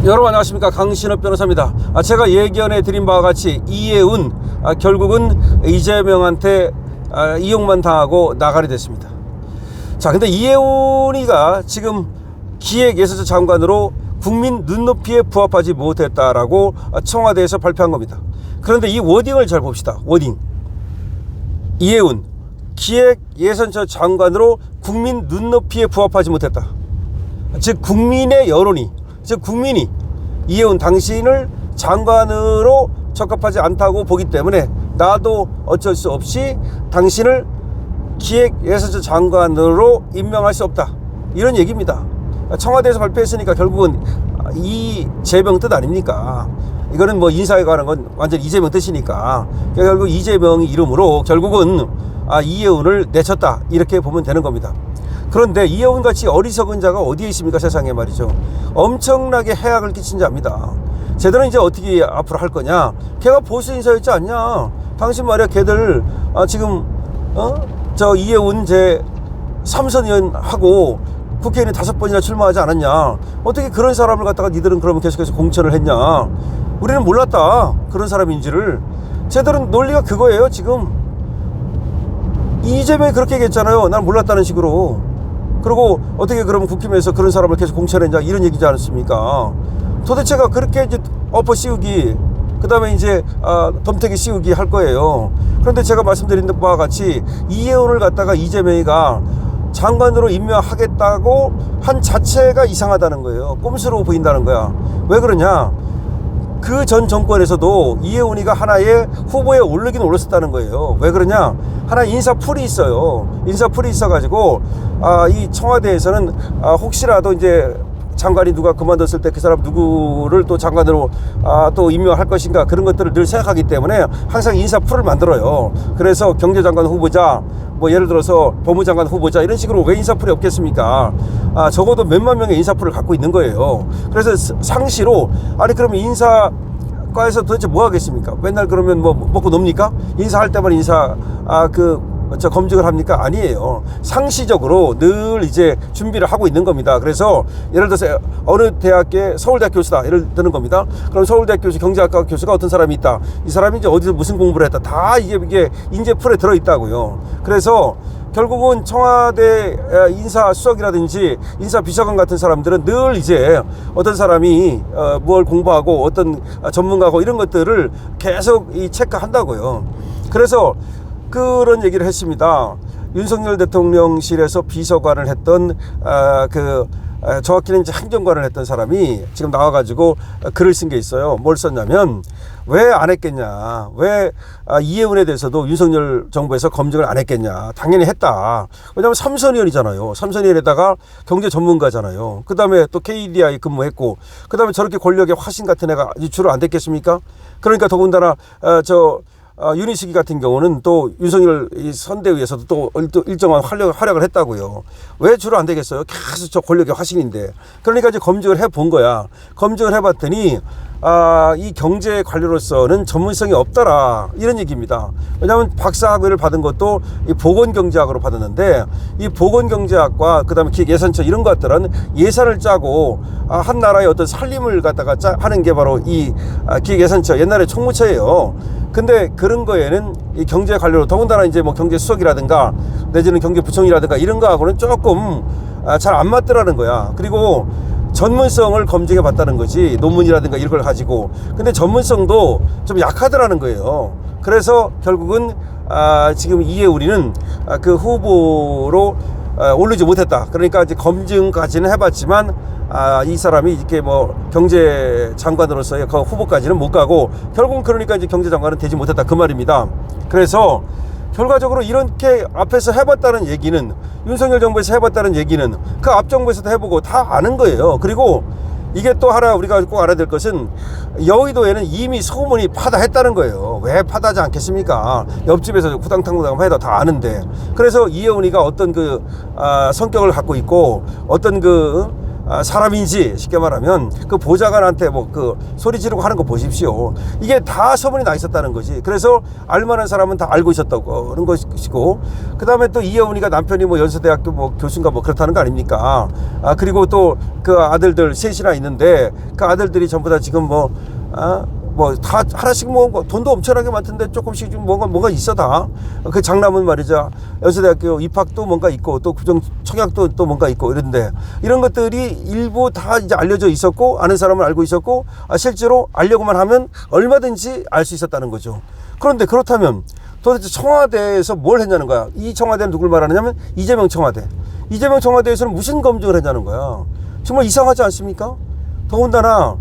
여러분 안녕하십니까, 강신업 변호사입니다. 제가 예견해 드린 바와 같이 이해운 결국은 이재명한테 이용만 당하고 나가리 됐습니다. 자, 근데 이해운이가 지금 기획예술처 장관으로 국민 눈높이에 부합하지 못했다라고 청와대에서 발표한 겁니다. 그런데 이 워딩을 잘 봅시다. 워딩. 이해운 기획예산처 장관으로 국민 눈높이에 부합하지 못했다. 즉 국민의 여론이, 즉 국민이 이해운 당신을 장관으로 적합하지 않다고 보기 때문에 나도 어쩔 수 없이 당신을 기획예산처 장관으로 임명할 수 없다, 이런 얘기입니다. 청와대에서 발표했으니까 결국은 이재명 뜻 아닙니까? 이거는 뭐 인사에 관한 건 완전 이재명 뜻이니까 결국 이재명 이름으로 결국은 이해운을 내쳤다, 이렇게 보면 되는 겁니다. 그런데 이해운 같이 어리석은 자가 어디에 있습니까, 세상에 말이죠. 엄청나게 해악을 끼친 자입니다. 쟤들은 이제 어떻게 앞으로 할 거냐? 걔가 보수 인사였지 않냐? 당신 말이야, 걔들 지금 저 이해운 제 3선 의원하고 국회의원 5번이나 출마하지 않았냐? 어떻게 그런 사람을 갖다가 니들은 그러면 계속해서 공천을 했냐? 우리는 몰랐다, 그런 사람인지를. 쟤들은 논리가 그거예요. 지금 이재명이 그렇게 얘기했잖아요. 난 몰랐다는 식으로. 그리고 어떻게 그러면 국힘에서 그런 사람을 계속 공천했냐, 이런 얘기지 않았습니까? 도대체가 그렇게 이제 엎어 씌우기, 그 다음에 이제 덤태기 씌우기 할 거예요. 그런데 제가 말씀드린 바와 같이 이해운을 갖다가 이재명이가 장관으로 임명하겠다고 한 자체가 이상하다는 거예요. 꼼수로 보인다는 거야. 왜 그러냐? 그 전 정권에서도 이해운이가 하나의 후보에 오르긴 올랐었다는 거예요. 왜 그러냐? 하나 인사풀이 있어요. 인사풀이 있어가지고 이 청와대에서는 혹시라도 이제 장관이 누가 그만뒀을 때 그 사람 누구를 또 장관으로 또 임명할 것인가, 그런 것들을 늘 생각하기 때문에 항상 인사풀을 만들어요. 그래서 경제장관 후보자, 뭐 예를 들어서 법무장관 후보자, 이런 식으로 왜 인사풀이 없겠습니까? 적어도 몇만 명의 인사풀을 갖고 있는 거예요. 그래서 상시로 아니 그러면 인사과에서 도대체 뭐 하겠습니까? 맨날 그러면 뭐 먹고 놉니까? 인사할 때만 검증을 합니까? 아니에요. 상시적으로 늘 이제 준비를 하고 있는 겁니다. 그래서 예를 들어서 어느 대학의 서울대학 교수다, 예를 드는 겁니다. 그럼 서울대학 교수, 경제학과 교수가 어떤 사람이 있다. 이 사람이 이제 어디서 무슨 공부를 했다. 다 이게 인재풀에 들어있다고요. 그래서 결국은 청와대 인사수석이라든지 인사비서관 같은 사람들은 늘 이제 어떤 사람이 뭘 공부하고 어떤 전문가고 이런 것들을 계속 체크한다고요. 그래서 그런 얘기를 했습니다. 윤석열 대통령실에서 비서관을 했던 정확히는 이제 행정관을 했던 사람이 지금 나와가지고 글을 쓴 게 있어요. 뭘 썼냐면, 왜 안 했겠냐? 왜 이해운에 대해서도 윤석열 정부에서 검증을 안 했겠냐? 당연히 했다. 왜냐하면 3선 의원이잖아요. 3선 의원에다가 경제 전문가잖아요. 그 다음에 또 KDI 근무했고, 그 다음에 저렇게 권력의 화신 같은 애가 유출을 안 됐겠습니까? 그러니까 더군다나 윤희숙이 같은 경우는 또 윤석열 선대위에서도 또 일정한 활약을 했다고요. 왜 주로 안 되겠어요? 계속 저 권력의 화신인데. 그러니까 이제 검증을 해본 거야. 검증을 해봤더니 이 경제 관료로서는 전문성이 없더라, 이런 얘기입니다. 왜냐하면 박사학위를 받은 것도 이 보건경제학으로 받았는데, 이 보건경제학과 그 다음에 기획예산처 이런 것들은 예산을 짜고 한 나라의 어떤 살림을 갖다가 하는 게 바로 이 기획예산처, 옛날에 총무처예요. 근데 그런 거에는 이 경제 관료로, 더군다나 이제 뭐 경제수석이라든가 내지는 경제부총리라든가 이런 거하고는 조금 잘 안 맞더라는 거야. 그리고 전문성을 검증해 봤다는 거지, 논문이라든가 이런 걸 가지고. 근데 전문성도 좀 약하더라는 거예요. 그래서 결국은 지금 이해운이는 그 후보로 오르지 못했다. 그러니까 이제 검증까지는 해봤지만 이 사람이 이렇게 뭐 경제장관으로서의 그 후보까지는 못 가고, 결국은 그러니까 이제 경제장관은 되지 못했다, 그 말입니다. 그래서 결과적으로 이렇게 앞에서 해봤다는 얘기는, 윤석열 정부에서 해봤다는 얘기는 그 앞 정부에서도 해보고 다 아는 거예요. 그리고 이게 또 하나 우리가 꼭 알아야 될 것은, 여의도에는 이미 소문이 파다했다는 거예요. 왜 파다하지 않겠습니까? 옆집에서 후당탕후당 해도 다 아는데. 그래서 이해운이가 어떤 성격을 갖고 있고, 어떤 사람인지 쉽게 말하면 그 보좌관한테 뭐 그 소리 지르고 하는 거 보십시오. 이게 다 소문이 나 있었다는 거지. 그래서 알만한 사람은 다 알고 있었다고 그런 것이고, 그 다음에 또 이혜원이가 남편이 뭐 연세대학교 뭐 교수인가 뭐 그렇다는 거 아닙니까? 그리고 또 그 아들들 셋이나 있는데 그 아들들이 전부 다 지금 뭐 다 하나씩 뭐 돈도 엄청나게 많던데 조금씩 좀 뭔가 있어 다. 그 장남은 말이죠. 연세대학교 입학도 뭔가 있고 또 구정 청약도 또 뭔가 있고 이런데 이런 것들이 일부 다 이제 알려져 있었고 아는 사람은 알고 있었고 실제로 알려고만 하면 얼마든지 알 수 있었다는 거죠. 그런데 그렇다면 도대체 청와대에서 뭘 했냐는 거야. 이 청와대는 누굴 말하느냐면 이재명 청와대. 이재명 청와대에서는 무슨 검증을 했냐는 거야. 정말 이상하지 않습니까? 더군다나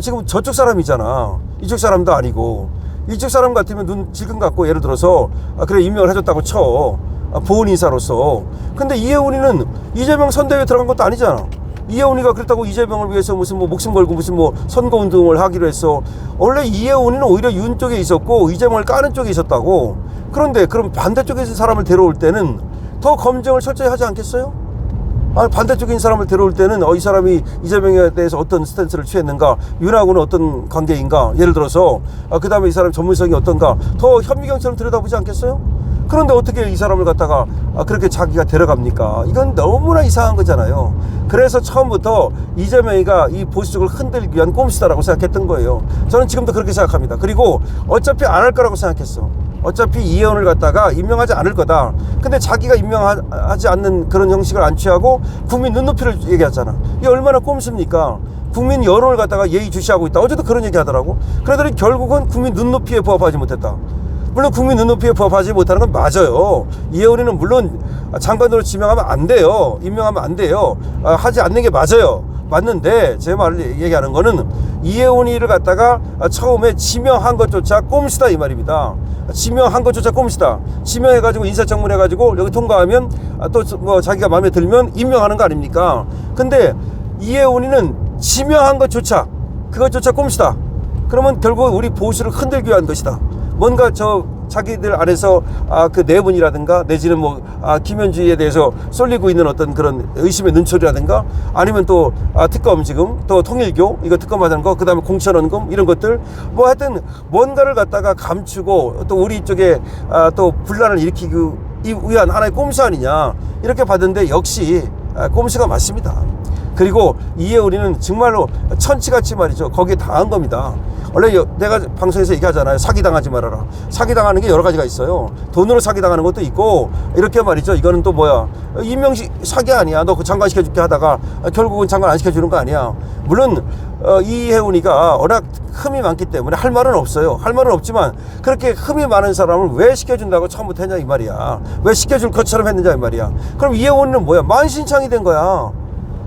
지금 저쪽 사람이잖아. 이쪽 사람도 아니고. 이쪽 사람 같으면 눈 질끈 갖고 예를 들어서 그래 임명을 해줬다고 쳐. 보훈 인사로서. 근데 이혜훈이는 이재명 선대위에 들어간 것도 아니잖아. 이혜훈이가 그렇다고 이재명을 위해서 무슨 뭐 목숨 걸고 무슨 뭐 선거운동을 하기로 했어. 원래 이혜훈이는 오히려 윤 쪽에 있었고 이재명을 까는 쪽에 있었다고. 그런데 그럼 반대쪽에 있는 사람을 데려올 때는 더 검증을 철저히 하지 않겠어요? 반대쪽인 사람을 데려올 때는 이 사람이 이재명에 대해서 어떤 스탠스를 취했는가, 윤하고는 어떤 관계인가, 예를 들어서 그 다음에 이 사람 전문성이 어떤가 더 현미경처럼 들여다보지 않겠어요? 그런데 어떻게 이 사람을 갖다가 그렇게 자기가 데려갑니까? 이건 너무나 이상한 거잖아요. 그래서 처음부터 이재명이가 이 보수적을 흔들기 위한 꼼수다라고 생각했던 거예요. 저는 지금도 그렇게 생각합니다. 그리고 어차피 안 할 거라고 생각했어. 어차피 이혜원을 갖다가 임명하지 않을 거다. 근데 자기가 임명하지 않는 그런 형식을 안 취하고 국민 눈높이를 얘기하잖아. 이게 얼마나 꼼수입니까? 국민 여론을 갖다가 예의주시하고 있다. 어제도 그런 얘기 하더라고. 그러더니 결국은 국민 눈높이에 부합하지 못했다. 물론 국민 눈높이에 부합하지 못하는 건 맞아요. 이혜원이는 물론 장관으로 지명하면 안 돼요. 임명하면 안 돼요. 하지 않는 게 맞아요. 맞는데 제 말을 얘기하는 거는 이혜원이를 갖다가 처음에 지명한 것조차 꼼수다 이 말입니다. 지명한 것조차 꼼수다. 지명해가지고 인사청문 해가지고 여기 통과하면 또 뭐 자기가 마음에 들면 임명하는 거 아닙니까? 근데 이혜원이는 지명한 것조차 그것조차 꼼수다. 그러면 결국 우리 보수를 흔들기 위한 것이다. 뭔가 자기들 안에서 그 내분이라든가 내지는 뭐 김현주에 대해서 쏠리고 있는 어떤 그런 의심의 눈초리라든가 아니면 또 특검 지금 또 통일교 이거 특검하자는 거 그다음에 공천원금 이런 것들 뭐 하여튼 뭔가를 갖다가 감추고 또 우리 쪽에 또 분란을 일으키기 위한 하나의 꼼수 아니냐 이렇게 봤는데 역시 꼼수가 맞습니다. 그리고 이혜원이는 정말로 천치같이 말이죠. 거기에 당한 겁니다. 원래 내가 방송에서 얘기하잖아요. 사기당하지 말아라. 사기당하는 게 여러 가지가 있어요. 돈으로 사기당하는 것도 있고 이렇게 말이죠. 이거는 또 뭐야. 임명식 사기 아니야. 너 그 장관 시켜줄게 하다가 결국은 장관 안 시켜주는 거 아니야. 물론 이혜훈이가 워낙 흠이 많기 때문에 할 말은 없어요. 할 말은 없지만 그렇게 흠이 많은 사람을 왜 시켜준다고 처음부터 했냐 이 말이야. 왜 시켜줄 것처럼 했느냐 이 말이야. 그럼 이혜훈이는 뭐야. 만신창이 된 거야.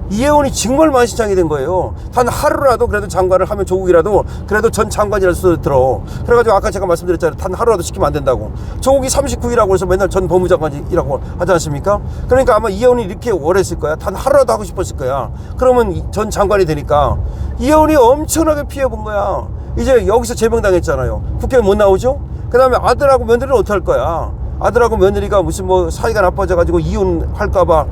이혜원이 정말 만신창이 된 거예요. 단 하루라도 그래도 장관을 하면 조국이라도 그래도 전 장관이라도 들어. 그래가지고 아까 제가 말씀드렸잖아요. 단 하루라도 시키면 안 된다고. 조국이 39이라고 해서 맨날 전 법무장관이라고 하지 않습니까? 그러니까 아마 이혜원이 이렇게 원했을 거야. 단 하루라도 하고 싶었을 거야. 그러면 전 장관이 되니까 이혜원이 엄청나게 피해본 거야. 이제 여기서 제명당했잖아요. 국회에 못 나오죠? 그 다음에 아들하고 며느리는 어떡할 거야? 아들하고 며느리가 무슨 뭐 사이가 나빠져가지고 이혼할까봐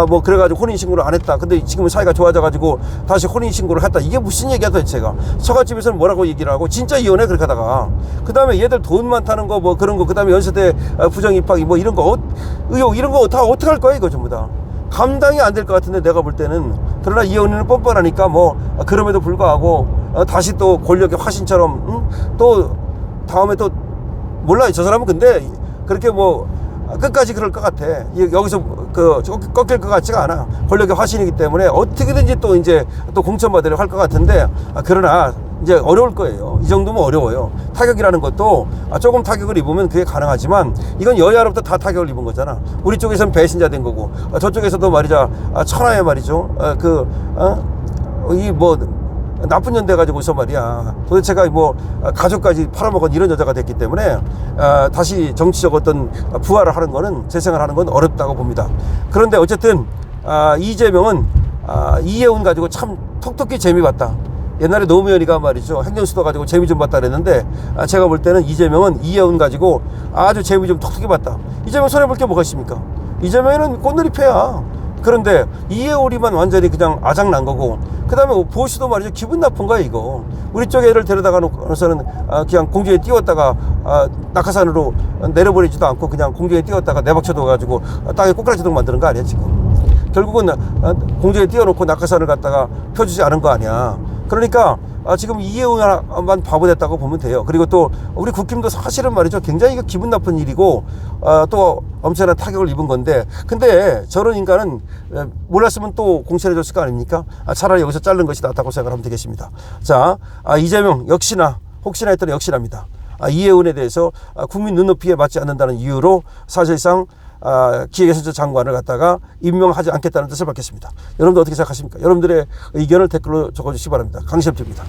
뭐 그래가지고 혼인신고를 안 했다. 근데 지금은 사이가 좋아져가지고 다시 혼인신고를 했다. 이게 무슨 얘기야 도대체가. 처갓집에서는 뭐라고 얘기를 하고 진짜 이혼해 그렇게 하다가. 그 다음에 얘들 돈 많다는 거 뭐 그런 거 그 다음에 연세대 부정입학 뭐 이런 거 의혹 이런 거 다 어떻게 할 거야 이거 전부 다. 감당이 안 될 것 같은데 내가 볼 때는. 그러나 이혜원이는 뻔뻔하니까 뭐 그럼에도 불구하고 다시 또 권력의 화신처럼 또 다음에 또 몰라요. 저 사람은 근데 그렇게 뭐 끝까지 그럴 것 같아. 여기서 꺾일 것 같지가 않아. 권력의 화신이기 때문에 어떻게든지 또 이제 또 공천받으려고 할 것 같은데 그러나 이제 어려울 거예요. 이 정도면 어려워요. 타격이라는 것도 조금 타격을 입으면 그게 가능하지만 이건 여야로부터 다 타격을 입은 거잖아. 우리 쪽에서는 배신자 된 거고 저쪽에서도 말이죠. 천하에 말이죠. 이 뭐 나쁜 년 돼가지고서 말이야. 도대체가 뭐 가족까지 팔아먹은 이런 여자가 됐기 때문에 다시 정치적 어떤 부활을 하는 거는 재생을 하는 건 어렵다고 봅니다. 그런데 어쨌든 이재명은 이혜훈 가지고 참 톡톡히 재미 봤다. 옛날에 노무현이가 말이죠. 행정수도 가지고 재미 좀 봤다 그랬는데 제가 볼 때는 이재명은 이혜훈 가지고 아주 재미 좀 톡톡히 봤다. 이재명 손해볼 게 뭐가 있습니까? 이재명은 꽃놀이 패야. 그런데 이해오리만 완전히 그냥 아작난 거고, 그 다음에 보수도 말이죠. 기분 나쁜 거야, 이거. 우리 쪽 애를 데려다가 놓고서는 그냥 공중에 띄웠다가 낙하산으로 내려보내지도 않고 그냥 공중에 띄웠다가 내박쳐둬가지고 땅에 꼬꾸라지도록 만드는 거 아니야, 지금. 결국은 공중에 띄워놓고 낙하산을 갖다가 펴주지 않은 거 아니야. 그러니까 지금 이해운만 바보 됐다고 보면 돼요. 그리고 또 우리 국힘도 사실은 말이죠. 굉장히 기분 나쁜 일이고 또 엄청난 타격을 입은 건데, 근데 저런 인간은 몰랐으면 또 공천해 줬을 거 아닙니까? 차라리 여기서 자른 것이 낫다고 생각하면 되겠습니다. 자, 이재명 역시나, 혹시나 했더니 역시납니다. 이해운에 대해서 국민 눈높이에 맞지 않는다는 이유로 사실상 기획예술처 장관을 갖다가 임명하지 않겠다는 뜻을 밝혔습니다. 여러분들 어떻게 생각하십니까? 여러분들의 의견을 댓글로 적어주시기 바랍니다. 강시엽입니다.